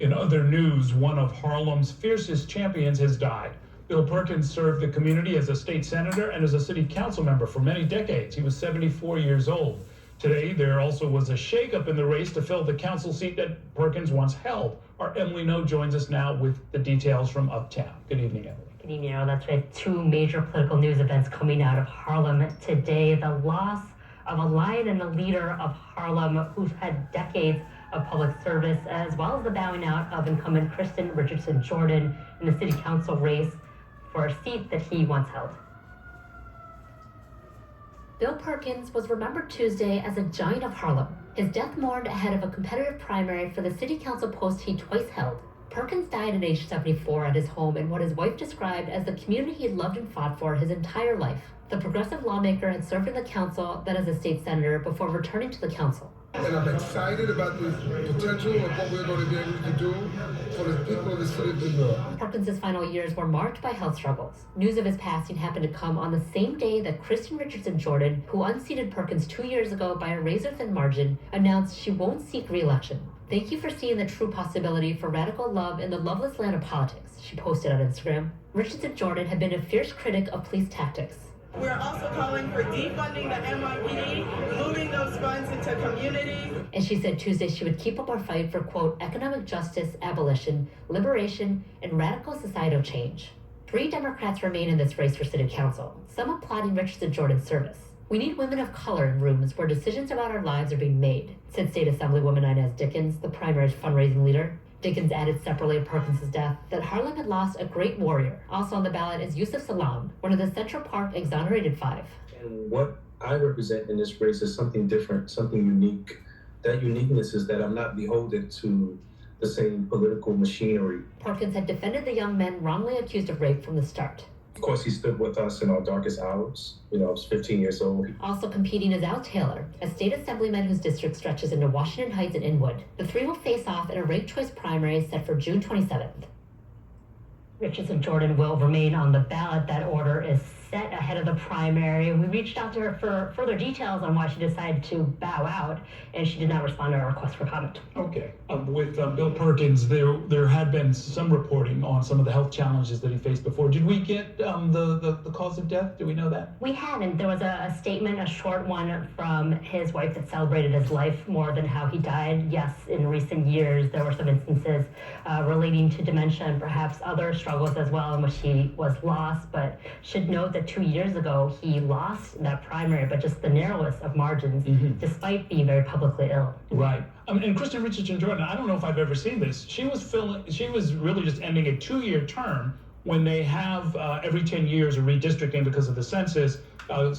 In other news, one of Harlem's fiercest champions has died. Bill Perkins served the community as a state senator and as a city council member for many decades. He was 74 years old. Today, there also was a shakeup in the race to fill the council seat that Perkins once held. Our Emily No joins us now with the details from Uptown. Good evening, Emily. Good evening, that's right. Two major political news events coming out of Harlem today. The loss of a lion and a leader of Harlem who's had decades of public service, as well as the bowing out of incumbent Kristin Richardson Jordan in the city council race for a seat that he once held. Bill Perkins was remembered Tuesday as a giant of Harlem. His death mourned ahead of a competitive primary for the city council post he twice held. Perkins died at age 74 at his home in what his wife described as the community he loved and fought for his entire life. The progressive lawmaker had served in the council, then as a state senator, before returning to the council. And I'm excited about the potential of what we're going to be able to do for the people of the city of New York. Perkins' final years were marked by health struggles. News of his passing happened to come on the same day that Kristin Richardson Jordan, who unseated Perkins 2 years ago by a razor-thin margin, announced she won't seek re-election. "Thank you for seeing the true possibility for radical love in the loveless land of politics," she posted on Instagram. Richardson Jordan had been a fierce critic of police tactics. We're also calling for defunding the NYPD, moving those funds into communities. And she said Tuesday she would keep up our fight for, quote, economic justice, abolition, liberation, and radical societal change. 3 Democrats remain in this race for city council, some applauding Richardson Jordan's service. "We need women of color in rooms where decisions about our lives are being made," said State Assemblywoman Inez Dickens, the primary's fundraising leader. Dickens added separately of Perkins' death that Harlem had lost a great warrior. Also on the ballot is Yusuf Salaam, one of the Central Park exonerated 5. And what I represent in this race is something different, something unique. That uniqueness is that I'm not beholden to the same political machinery. Perkins had defended the young men wrongly accused of rape from the start. Of course, he stood with us in our darkest hours. I was 15 years old. Also competing is Al Taylor, a state assemblyman whose district stretches into Washington Heights and Inwood. The 3 will face off in a ranked choice primary set for June 27th. Richardson Jordan will remain on the ballot. That order is set ahead of the primary. We reached out to her for further details on why she decided to bow out, and she did not respond to our request for comment. Okay. With Bill Perkins, there had been some reporting on some of the health challenges that he faced before. Did we get the cause of death? Do we know that? We haven't. There was a statement, a short one from his wife that celebrated his life more than how he died. Yes, in recent years, there were some instances relating to dementia and perhaps other struggles as well in which he was lost, but should note that 2 years ago, he lost that primary, but just the narrowest of margins, despite being very publicly ill. Right. And Kristin Richardson Jordan, I don't know if I've ever seen this. She was really just ending a 2-year term when they have every 10 years a redistricting because of the census.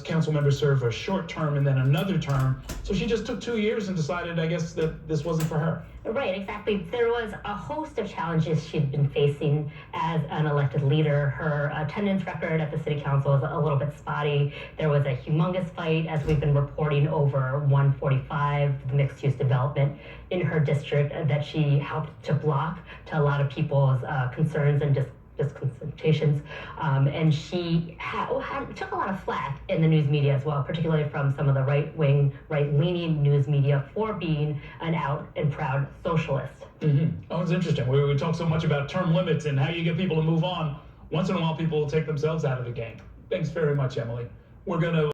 Council members serve a short term and then another term. So she just took 2 years and decided, I guess, that this wasn't for her. Right, exactly. There was a host of challenges she'd been facing as an elected leader. Her attendance record at the city council is a little bit spotty. There was a humongous fight, as we've been reporting, over 145, the mixed-use development in her district that she helped to block to a lot of people's concerns and disconsultations, and she took a lot of flack in the news media as well, particularly from some of the right-wing, right-leaning news media for being an out and proud socialist. Oh, it's interesting. We talk so much about term limits and how you get people to move on. Once in a while, people will take themselves out of the game. Thanks very much, Emily. We're going to